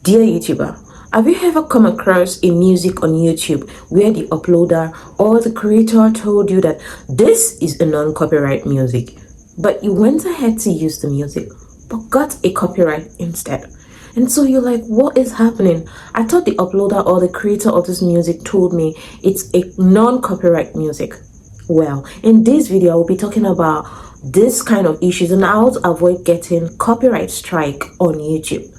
Dear YouTuber, have you ever come across a music on YouTube where the uploader or the creator told you that this is a non-copyright music, but you went ahead to use the music but got a copyright instead? And so you're like, what is happening? I thought the uploader or the creator of this music told me it's a non-copyright music. Well, in this video, I will be talking about this kind of issues and how to avoid getting copyright strike on YouTube.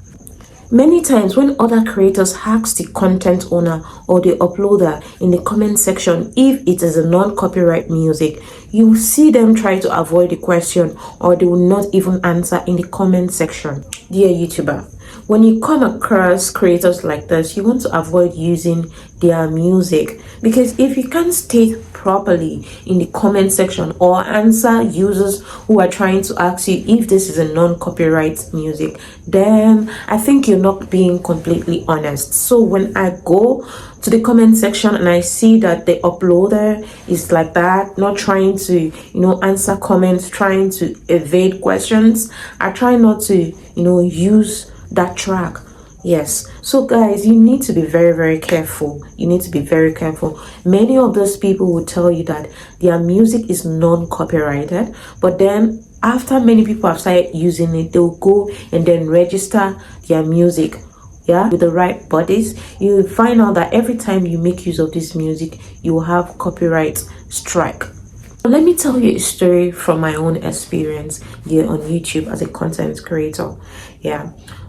Many times when other creators ask the content owner or the uploader in the comment section if it is a non-copyright music, you will see them try to avoid the question, or they will not even answer in the comment section. Dear YouTuber, when you come across creators like this, you want to avoid using their music, because if you can't state properly in the comment section or answer users who are trying to ask you if this is a non-copyright music, then I think you're not being completely honest. So when I go to the comment section and I see that the uploader is like that, not trying to answer comments, trying to evade questions, I try not to use that track. Yes, so guys, you need to be very careful. You need to be very careful. Many of those people will tell you that their music is non-copyrighted, but then after many people have started using it, they'll go and then register their music with the right bodies. You will find out that every time you make use of this music, you will have copyright strike. Let me tell you a story from my own experience here on YouTube as a content creator.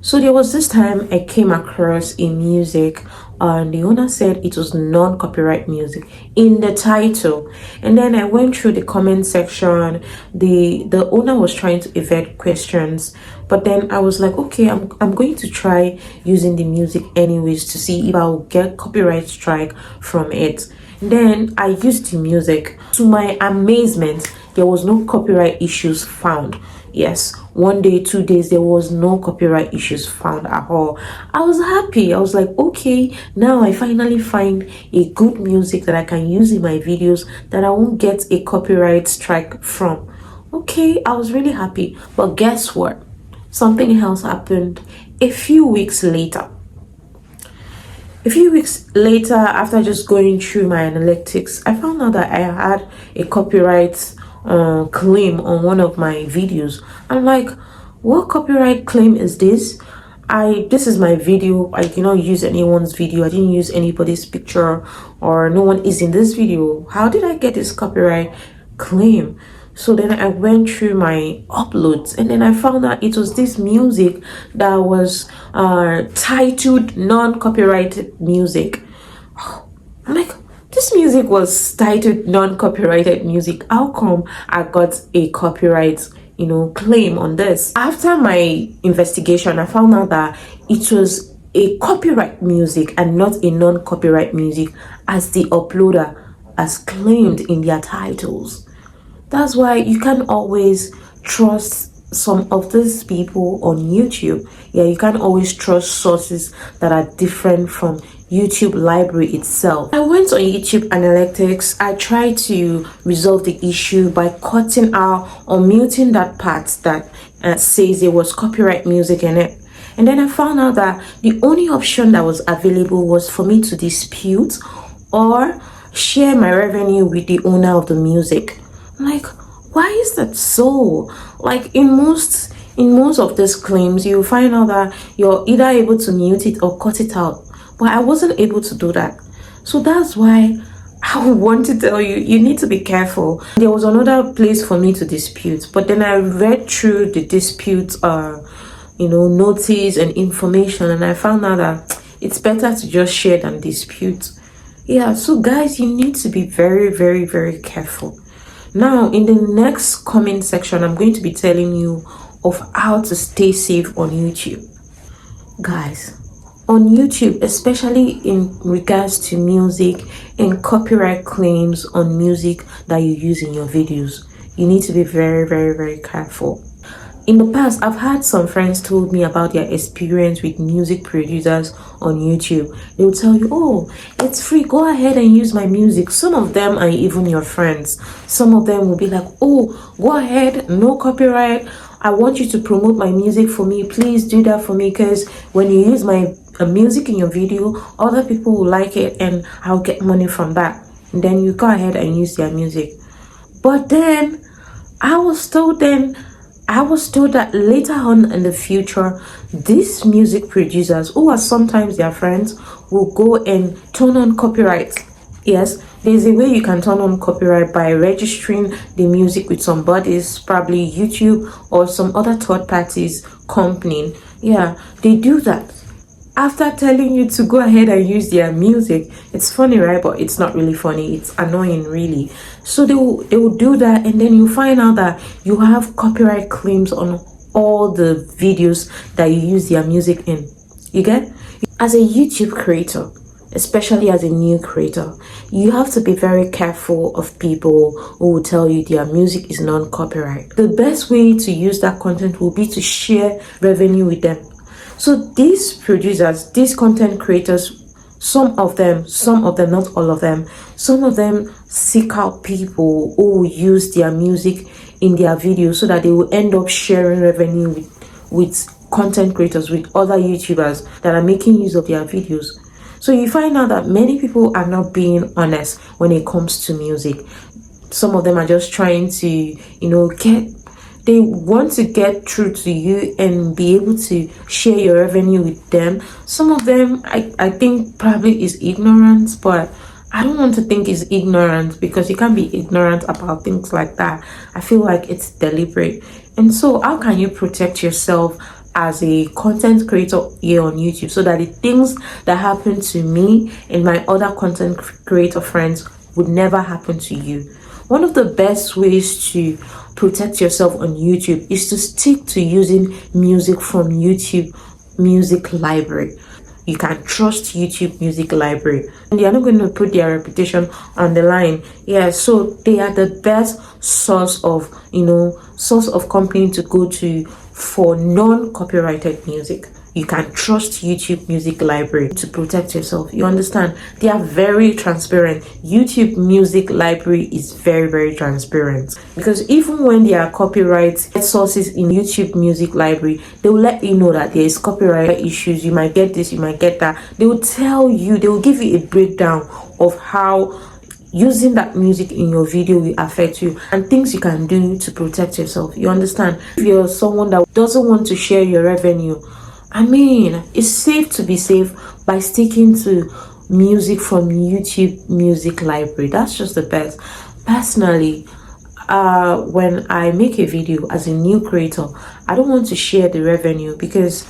So there was this time I came across a music and the owner said it was non-copyright music in the title, and then I went through the comment section. The owner was trying to evade questions, but then I was like, okay, I'm going to try using the music anyways to see if I'll get copyright strike from it. Then I used the music. To my amazement, there was no copyright issues found. Yes, 1 day, 2 days, there was no copyright issues found at all. I was happy. I was like, okay, now I finally find a good music that I can use in my videos that I won't get a copyright strike from. Okay, I was really happy. But guess what? Something else happened a few weeks later. A few weeks later, after just going through my analytics, I found out that I had a copyright claim on one of my videos. I'm like, what copyright claim is this? This is my video. I did not use anyone's video. I didn't use anybody's picture, or no one is in this video. How did I get this copyright claim? So then I went through my uploads, and then I found out it was this music that was titled non-copyrighted music. I'm like, this music was titled non-copyrighted music. How come I got a copyright claim on this? After my investigation, I found out that it was a copyright music and not a non-copyright music, as the uploader has claimed in their titles. That's why you can't always trust some of these people on YouTube. You can't always trust sources that are different from YouTube library itself. I went on YouTube analytics. I tried to resolve the issue by cutting out or muting that part that says there was copyright music in it. And then I found out that the only option that was available was for me to dispute or share my revenue with the owner of the music. Like, why is that so? Like, in most of these claims, you find out that you're either able to mute it or cut it out, but I wasn't able to do that. So that's why I want to tell you, you need to be careful. There was another place for me to dispute, but then I read through the dispute notice and information, and I found out that it's better to just share than dispute. So guys, you need to be very careful. Now, in the next comment section, I'm going to be telling you of how to stay safe on YouTube. Guys, on YouTube, especially in regards to music and copyright claims on music that you use in your videos, you need to be very careful. In the past, I've had some friends told me about their experience with music producers on YouTube. They will tell you, oh, it's free, go ahead and use my music. Some of them are even your friends. Some of them will be like, oh, go ahead, no copyright. I want you to promote my music for me. Please do that for me, because when you use my a music in your video, other people will like it and I'll get money from that. And then you go ahead and use their music. But then I was told that later on in the future, these music producers, who are sometimes their friends, will go and turn on copyright. Yes, there's a way you can turn on copyright by registering the music with somebody's, probably YouTube or some other third parties company. Yeah, they do that after telling you to go ahead and use their music. It's funny, right? But it's not really funny. It's annoying, really. So they will do that, and then you find out that you have copyright claims on all the videos that you use their music in. You get? As a YouTube creator, especially as a new creator, you have to be very careful of people who will tell you their music is non-copyright. The best way to use that content will be to share revenue with them. So these producers, these content creators, some of them, not all of them, some of them seek out people who will use their music in their videos so that they will end up sharing revenue with content creators, with other YouTubers that are making use of their videos. So you find out that many people are not being honest when it comes to music. Some of them are just trying to, they want to get through to you and be able to share your revenue with them. Some of them, I think probably is ignorant, but I don't want to think is ignorant, because you can't be ignorant about things like that. I feel like it's deliberate. And so how can you protect yourself as a content creator here on YouTube so that the things that happen to me and my other content creator friends would never happen to you? One of the best ways to protect yourself on YouTube is to stick to using music from YouTube Music Library. You can trust YouTube Music Library, and they are not going to put their reputation on the line. Yeah, so they are the best source of company to go to for non-copyrighted music. You can trust YouTube Music Library to protect yourself. You understand? They are very transparent. YouTube Music Library is very, very transparent, because even when there are copyright sources in YouTube Music Library, they will let you know that there is copyright issues. You might get this, you might get that. They will tell you, they will give you a breakdown of how using that music in your video will affect you and things you can do to protect yourself. You understand? If you're someone that doesn't want to share your revenue, it's safe to be safe by sticking to music from YouTube Music Library. That's just the best. Personally, when I make a video as a new creator, I don't want to share the revenue because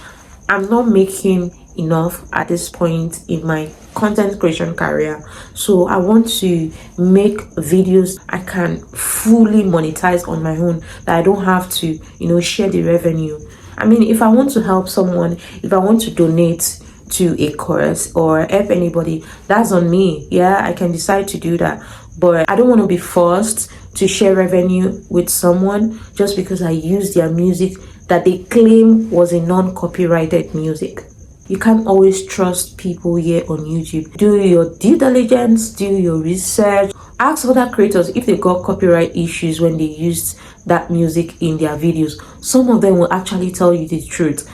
I'm not making enough at this point in my content creation career. So I want to make videos I can fully monetize on my own, that I don't have to, share the revenue. If I want to help someone, if I want to donate to a cause or help anybody, that's on me. Yeah, I can decide to do that. But I don't want to be forced to share revenue with someone just because I use their music that they claim was a non-copyrighted music. You can't always trust people here on YouTube. Do your due diligence, do your research. Ask other creators if they got copyright issues when they used that music in their videos. Some of them will actually tell you the truth.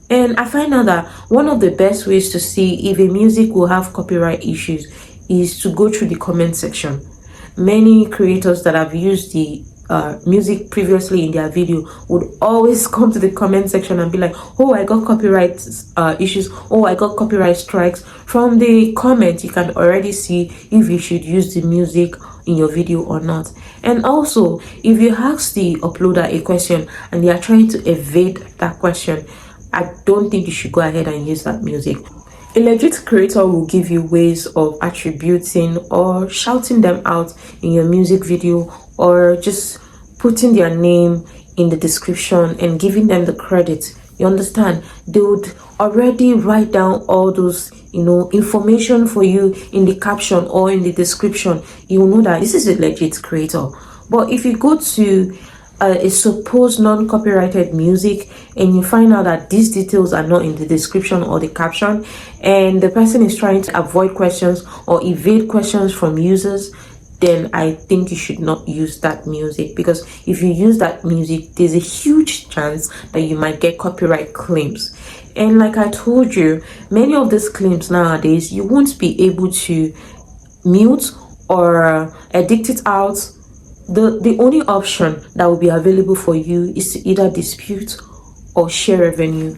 And I find out that one of the best ways to see if a music will have copyright issues is to go through the comment section. Many creators that have used the music previously in their video would always come to the comment section and be like, oh, I got copyright issues, oh, I got copyright strikes. From the comment, you can already see if you should use the music in your video or not. And also, if you ask the uploader a question and they are trying to evade that question, I don't think you should go ahead and use that music. A legit creator will give you ways of attributing or shouting them out in your music video, or just putting their name in the description and giving them the credit. You understand? They would already write down all those, information for you in the caption or in the description. You will know that this is a legit creator. But if you go to a supposed non-copyrighted music and you find out that these details are not in the description or the caption, and the person is trying to avoid questions or evade questions from users, then I think you should not use that music, because if you use that music, there's a huge chance that you might get copyright claims. And like I told you, many of these claims nowadays, you won't be able to mute or edit it out. The only option that will be available for you is to either dispute or share revenue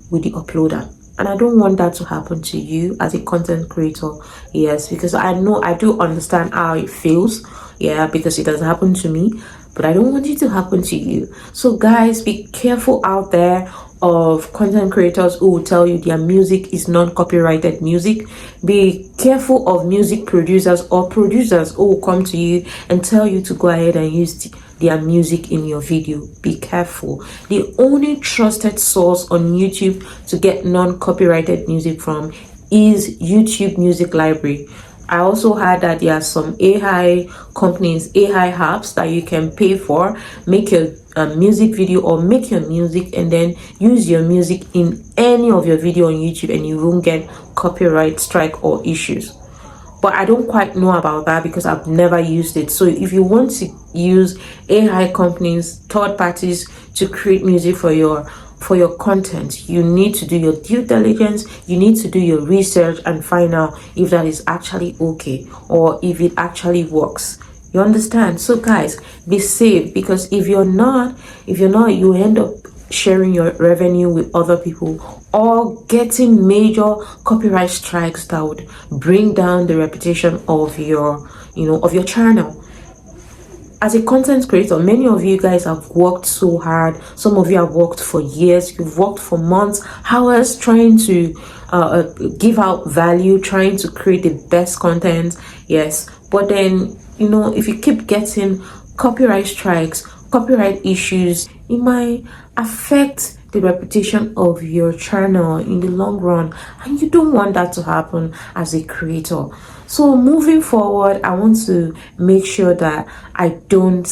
with the uploader. And I don't want that to happen to you as a content creator. Yes, because I know, I do understand how it feels. Yeah, because it has happened to me, but I don't want it to happen to you. So guys, be careful out there of content creators who will tell you their music is non-copyrighted music. Be careful of music producers or producers who will come to you and tell you to go ahead and use their music in your video. Be careful. The only trusted source on YouTube to get non-copyrighted music from is YouTube Music Library. I also heard that there are some AI companies, AI apps that you can pay for, make your music video or make your music and then use your music in any of your video on YouTube, and you won't get copyright strike or issues. But I don't quite know about that because I've never used it. So if you want to use AI companies, third parties to create music for your content, you need to do your due diligence. You need to do your research and find out if that is actually okay or if it actually works. You understand? So guys, be safe, because if you're not, you end up sharing your revenue with other people or getting major copyright strikes that would bring down the reputation of your channel. As a content creator, many of you guys have worked so hard. Some of you have worked for years. You've worked for months, hours, trying to give out value, trying to create the best content. Yes, but then, if you keep getting copyright strikes, copyright issues, it might affect the reputation of your channel in the long run, and you don't want that to happen as a creator. So moving forward, I want to make sure that I don't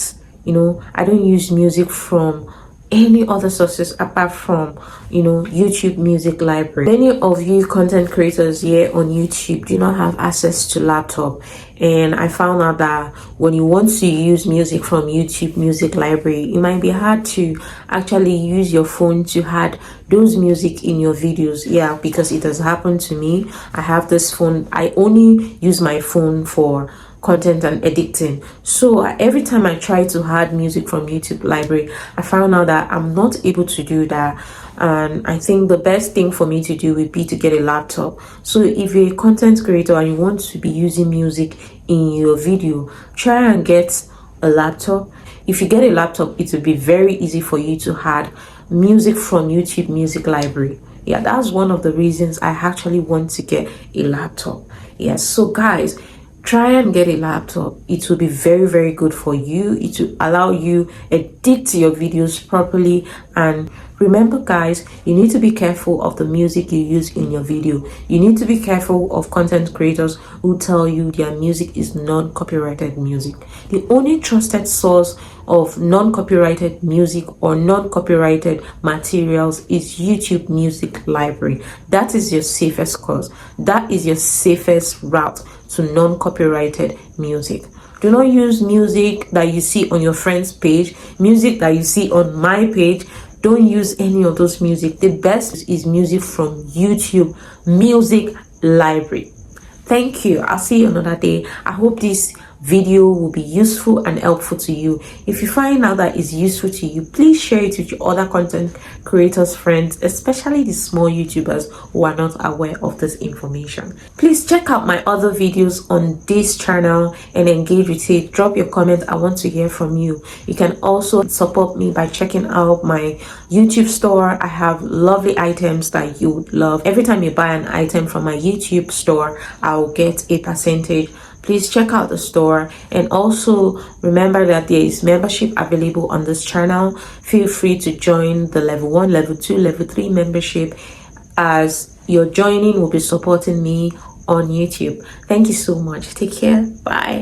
use music from any other sources apart from YouTube Music Library. Many of you content creators here on YouTube do not have access to laptop, and I found out that when you want to use music from YouTube Music Library, it might be hard to actually use your phone to add those music in your videos. Yeah, because it has happened to me. I have this phone, I only use my phone for content and editing, so every time I try to add music from YouTube Library, I found out that I'm not able to do that. And I think the best thing for me to do would be to get a laptop. So if you're a content creator and you want to be using music in your video, try and get a laptop. If you get a laptop, it will be very easy for you to add music from YouTube Music Library. Yeah, that's one of the reasons I actually want to get a laptop. Yes, so guys, try and get a laptop. It will be very, very good for you. It will allow you edit your videos properly. And remember guys, you need to be careful of the music you use in your video. You need to be careful of content creators who tell you their music is non-copyrighted music. The only trusted source of non-copyrighted music or non-copyrighted materials is YouTube Music Library. That is your safest course. That is your safest route to non-copyrighted music. Do not use music that you see on your friend's page, music that you see on my page. Don't use any of those music. The best is music from YouTube Music Library. Thank you. I'll see you another day. I hope this video will be useful and helpful to you. If you find out that it's useful to you, please share it with your other content creators friends, especially the small YouTubers who are not aware of this information. Please check out my other videos on this channel and engage with it. Drop your comment. I want to hear from you. You can also support me by checking out my YouTube store. I have lovely items that you would love. Every time you buy an item from my YouTube store, I'll get a percentage. Please check out the store, and also remember that there is membership available on this channel. Feel free to join the level 1, level 2, level 3 membership, as your joining will be supporting me on YouTube. Thank you so much. Take care. Bye.